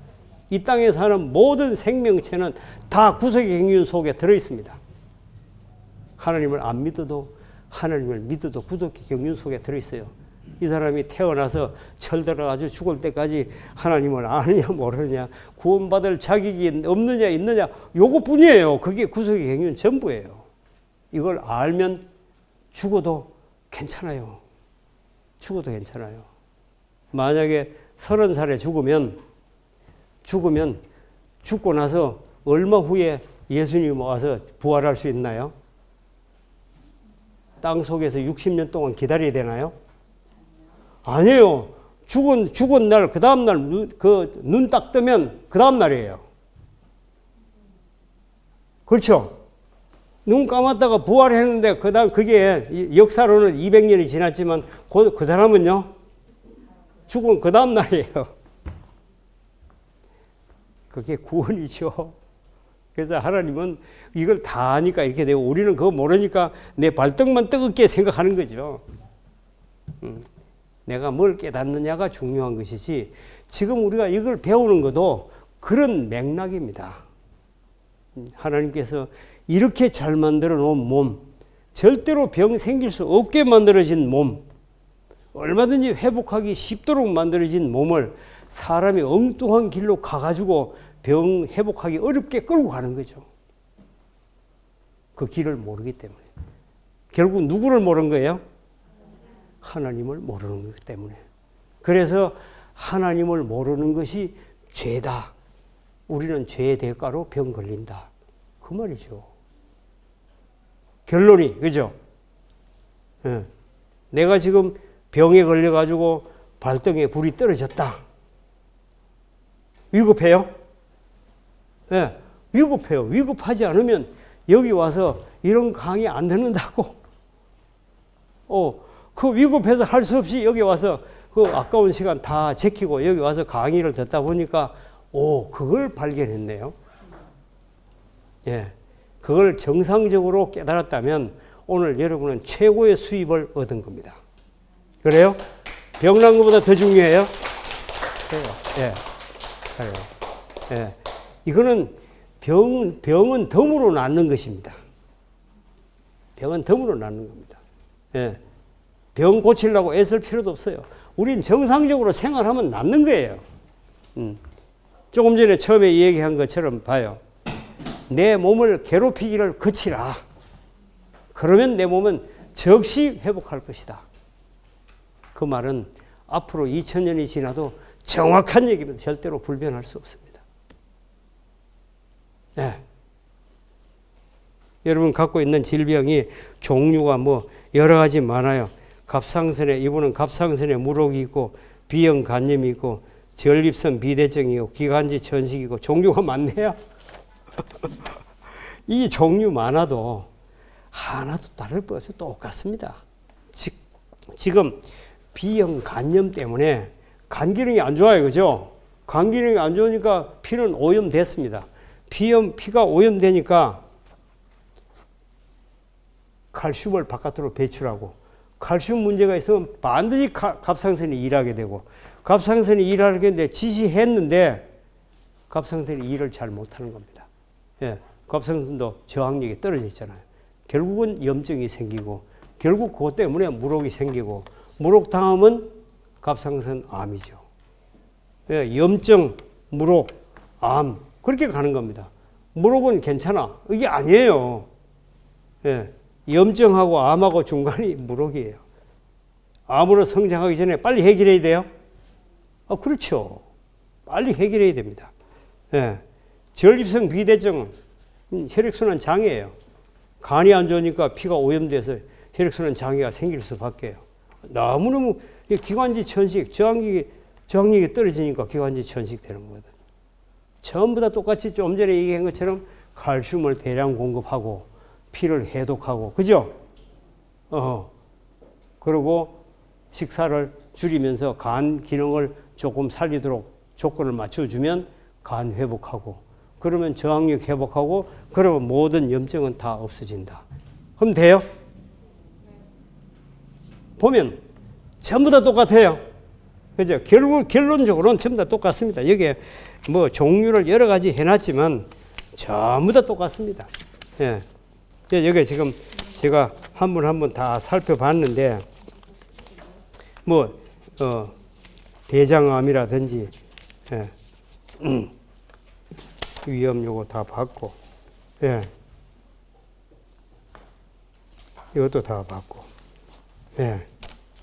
이 땅에 사는 모든 생명체는 다 구속의 경륜 속에 들어 있습니다. 하나님을 안 믿어도 하나님을 믿어도 구속의 경륜 속에 들어 있어요. 이 사람이 태어나서 철들어가지고 죽을 때까지 하나님을 아느냐 모르느냐, 구원받을 자격이 없느냐 있느냐, 요것뿐이에요. 그게 구속의 경륜 전부예요. 이걸 알면 죽어도 괜찮아요. 죽어도 괜찮아요. 만약에 30살에 죽으면 죽고 나서 얼마 후에 예수님 와서 부활할 수 있나요? 땅 속에서 60년 동안 기다려야 되나요? 아니에요. 죽은 날, 그 다음날 눈 딱 뜨면 그 다음날이에요. 그렇죠? 눈 감았다가 부활했는데 그 다음 그게 역사로는 200년이 지났지만 그 사람은요? 죽은 그 다음날이에요. 그게 구원이죠. 그래서 하나님은 이걸 다 아니까 이렇게 되고 우리는 그거 모르니까 내 발등만 뜨겁게 생각하는 거죠. 내가 뭘 깨닫느냐가 중요한 것이지 지금 우리가 이걸 배우는 것도 그런 맥락입니다. 하나님께서 이렇게 잘 만들어 놓은 몸, 절대로 병 생길 수 없게 만들어진 몸, 얼마든지 회복하기 쉽도록 만들어진 몸을 사람이 엉뚱한 길로 가가지고 병 회복하기 어렵게 끌고 가는 거죠. 그 길을 모르기 때문에. 결국 누구를 모르는 거예요? 하나님을 모르는 거기 때문에. 그래서 하나님을 모르는 것이 죄다. 우리는 죄의 대가로 병 걸린다. 그 말이죠. 결론이, 그죠? 예. 내가 지금 병에 걸려가지고 발등에 불이 떨어졌다. 위급해요? 예, 위급해요. 위급하지 않으면 여기 와서 이런 강의 안 듣는다고. 그 위급해서 할 수 없이 여기 와서 그 아까운 시간 다 제키고 여기 와서 강의를 듣다 보니까 그걸 발견했네요. 예, 그걸 정상적으로 깨달았다면 오늘 여러분은 최고의 수입을 얻은 겁니다. 그래요? 병난 것보다 더 중요해요? 그래요. 예, 그래요. 예, 이거는 병은 덤으로 낫는 것입니다. 병은 덤으로 낫는 겁니다. 예, 병 고치려고 애쓸 필요도 없어요. 우린 정상적으로 생활하면 낫는 거예요. 조금 전에 처음에 얘기한 것처럼 봐요. 내 몸을 괴롭히기를 그치라. 그러면 내 몸은 즉시 회복할 것이다. 그 말은 앞으로 2000년이 지나도 정확한 얘기입니다. 절대로 불변할 수 없습니다. 네. 여러분 갖고 있는 질병이 종류가 여러 가지 많아요. 갑상선에, 이분은 갑상선에 물혹이 있고 비형 간염이 있고 전립선 비대증이고 기관지 천식이고 종류가 많네요. 이 종류 많아도 하나도 다를 것 없이 똑같습니다. 지금 비형 간염 때문에 간 기능이 안 좋아요. 그죠? 간 기능이 안 좋으니까 피는 오염됐습니다. 피가 오염되니까 칼슘을 바깥으로 배출하고 칼슘 문제가 있으면 반드시 갑상선이 일하게 되고 갑상선이 일하게 되는데 지시했는데 갑상선이 일을 잘 못하는 겁니다. 예, 갑상선도 저항력이 떨어져 있잖아요. 결국은 염증이 생기고 결국 그것 때문에 물혹이 생기고 물혹 다음은 갑상선 암이죠. 예, 염증, 물혹, 암 그렇게 가는 겁니다. 물혹은 괜찮아. 이게 아니에요. 예, 염증하고 암하고 중간이 물혹이에요. 암으로 성장하기 전에 빨리 해결해야 돼요? 그렇죠. 빨리 해결해야 됩니다. 예, 전립선 비대증, 혈액순환 장애예요. 간이 안 좋으니까 피가 오염돼서 혈액순환 장애가 생길 수밖에요. 너무너무 기관지 천식, 저항력이 떨어지니까 기관지 천식 되는 거거든요. 전부 다 똑같이 좀 전에 얘기한 것처럼 칼슘을 대량 공급하고 피를 해독하고, 그죠? 그리고 식사를 줄이면서 간 기능을 조금 살리도록 조건을 맞춰주면 간 회복하고, 그러면 저항력 회복하고, 그러면 모든 염증은 다 없어진다. 그럼 돼요? 보면 전부 다 똑같아요. 그죠? 결론적으로는 전부 다 똑같습니다. 여기에 종류를 여러 가지 해놨지만 전부 다 똑같습니다. 예. 여기 지금 제가 한 분 한 분 다 살펴봤는데 뭐 대장암이라든지 예. 위염 요거 다 받고 예. 이것도 다 받고 예.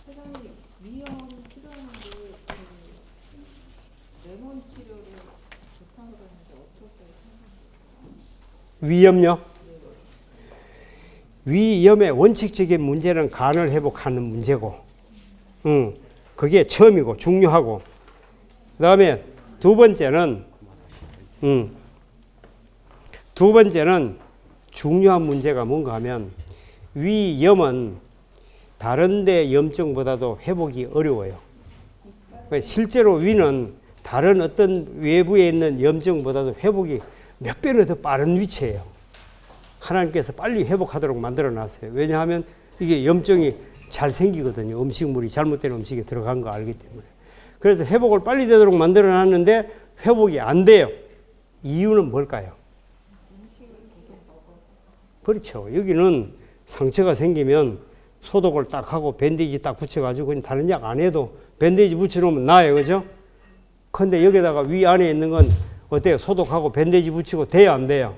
사장님 위염 치료하는데 레몬 치료를 좋다고 그러는데 어떻게 생각하세요? 위염요? 위염의 원칙적인 문제는 간을 회복하는 문제고 그게 처음이고 중요하고 그 다음에 두 번째는 중요한 문제가 뭔가 하면 위염은 다른 데 염증보다도 회복이 어려워요. 실제로 위는 다른 어떤 외부에 있는 염증보다도 회복이 몇 배는 더 빠른 위치예요. 하나님께서 빨리 회복하도록 만들어 놨어요. 왜냐하면 이게 염증이 잘 생기거든요. 음식물이 잘못된 음식에 들어간 거 알기 때문에. 그래서 회복을 빨리 되도록 만들어 놨는데 회복이 안 돼요. 이유는 뭘까요? 그렇죠. 여기는 상처가 생기면 소독을 딱 하고 밴디지 딱 붙여가지고 그냥 다른 약 안 해도 밴디지 붙여놓으면 나아요. 그죠? 근데 여기다가 위 안에 있는 건 어때요? 소독하고 밴디지 붙이고 돼요? 안 돼요?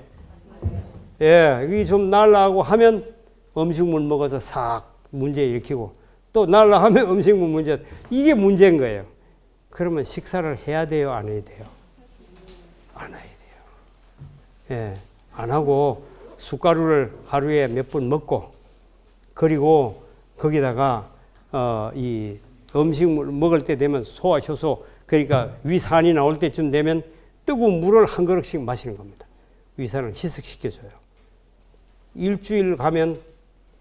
예, 여기 좀 날라하고 하면 음식물 먹어서 싹 문제 일으키고 또 날라 하면 음식물 문제, 이게 문제인 거예요. 그러면 식사를 해야 돼요? 안 해야 돼요? 안 해야 돼요. 예, 안 하고 숟가루를 하루에 몇 번 먹고 그리고 거기다가 이 음식물 먹을 때 되면 소화 효소, 그러니까 위산이 나올 때쯤 되면 뜨거운 물을 한 그릇씩 마시는 겁니다. 위산을 희석시켜줘요. 일주일 가면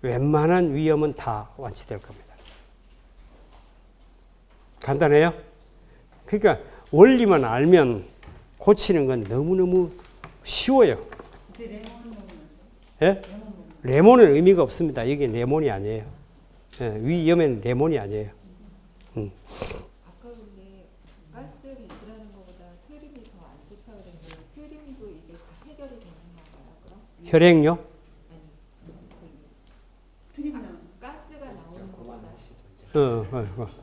웬만한 위염은 다 완치될 겁니다. 간단해요? 그러니까 원리만 알면 고치는 건 너무너무 쉬워요. 예? 레몬은 의미가 없습니다. 이게 레몬이 아니에요. 예, 위염에는 레몬이 아니에요. 아까 근데 가스를 일하는 것보다 혈임이 더 안 좋다 그랬는데 혈임도 이게 다 해결이 되는 건가요? 그럼? 혈액요? 가스가 나오는 것보다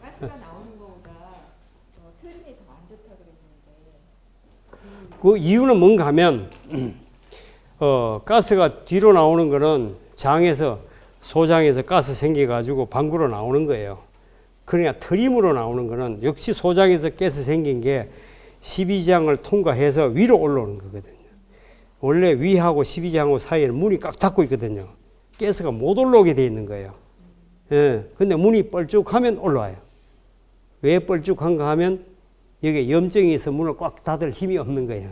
가스가 나오는 것보다 혈임이 더 안 좋다 그랬는데 그 이유는 뭔가 하면 가스가 뒤로 나오는 거는 장에서 소장에서 가스 생겨가지고 방구로 나오는 거예요. 그러니까 트림으로 나오는 거는 역시 소장에서 가스 생긴 게 12장을 통과해서 위로 올라오는 거거든요. 원래 위하고 12장하고 사이에는 문이 꽉 닫고 있거든요. 가스가 못 올라오게 돼 있는 거예요. 예, 근데 문이 뻘쭉하면 올라와요. 왜 뻘쭉한가 하면 여기에 염증이 있어 문을 꽉 닫을 힘이 없는 거예요.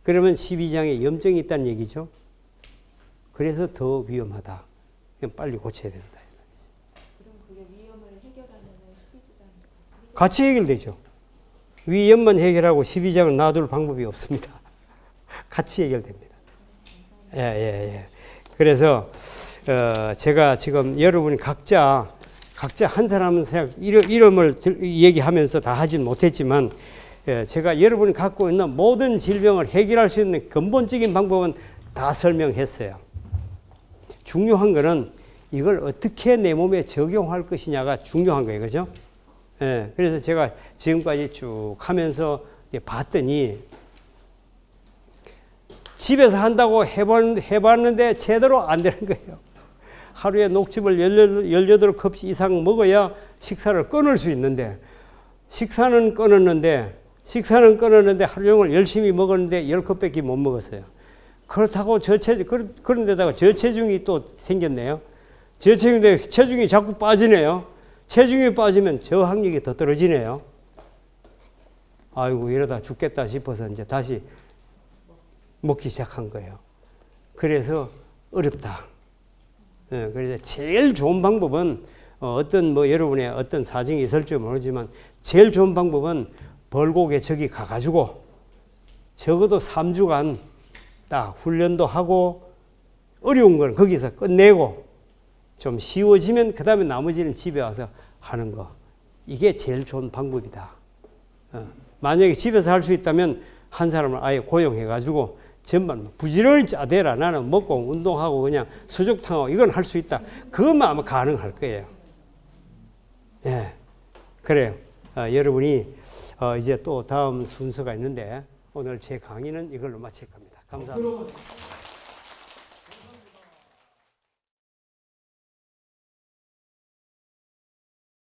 그러면 12장에 염증이 있다는 얘기죠. 그래서 더 위험하다. 빨리 고쳐야 된다. 그럼 그게 위험을 해결하는 12장이 같이 해결되죠. 위험만 해결하고 12장을 놔둘 방법이 없습니다. 같이 해결됩니다. 예. 그래서 제가 지금 여러분이 각자 한 사람은 이름을 얘기하면서 다 하진 못했지만 제가 여러분이 갖고 있는 모든 질병을 해결할 수 있는 근본적인 방법은 다 설명했어요. 중요한 거는 이걸 어떻게 내 몸에 적용할 것이냐가 중요한 거예요. 그죠? 예, 그래서 제가 지금까지 쭉 하면서 봤더니 집에서 한다고 해봤는데 제대로 안 되는 거예요. 하루에 녹즙을 18컵 이상 먹어야 식사를 끊을 수 있는데 식사는 끊었는데 하루 종일 열심히 먹었는데 10컵밖에 못 먹었어요. 그렇다고 그런데다가 저체중이 또 생겼네요. 저체중인데 체중이 자꾸 빠지네요. 체중이 빠지면 저항력이 더 떨어지네요. 아이고 이러다 죽겠다 싶어서 이제 다시 먹기 시작한 거예요. 그래서 어렵다. 그래서 제일 좋은 방법은 어떤 여러분의 어떤 사정이 있을지 모르지만 제일 좋은 방법은 벌곡에 저기 가가지고 적어도 3주간 딱 훈련도 하고 어려운 건 거기서 끝내고 좀 쉬워지면 그 다음에 나머지는 집에 와서 하는 거. 이게 제일 좋은 방법이다. 만약에 집에서 할 수 있다면 한 사람을 아예 고용해가지고 전반 부지런히 짜대라. 나는 먹고 운동하고 그냥 수족탕하고 이건 할 수 있다. 그것만 아마 가능할 거예요. 예, 그래요. 여러분이 이제 또 다음 순서가 있는데 오늘 제 강의는 이걸로 마칠 겁니다. 감사합니다.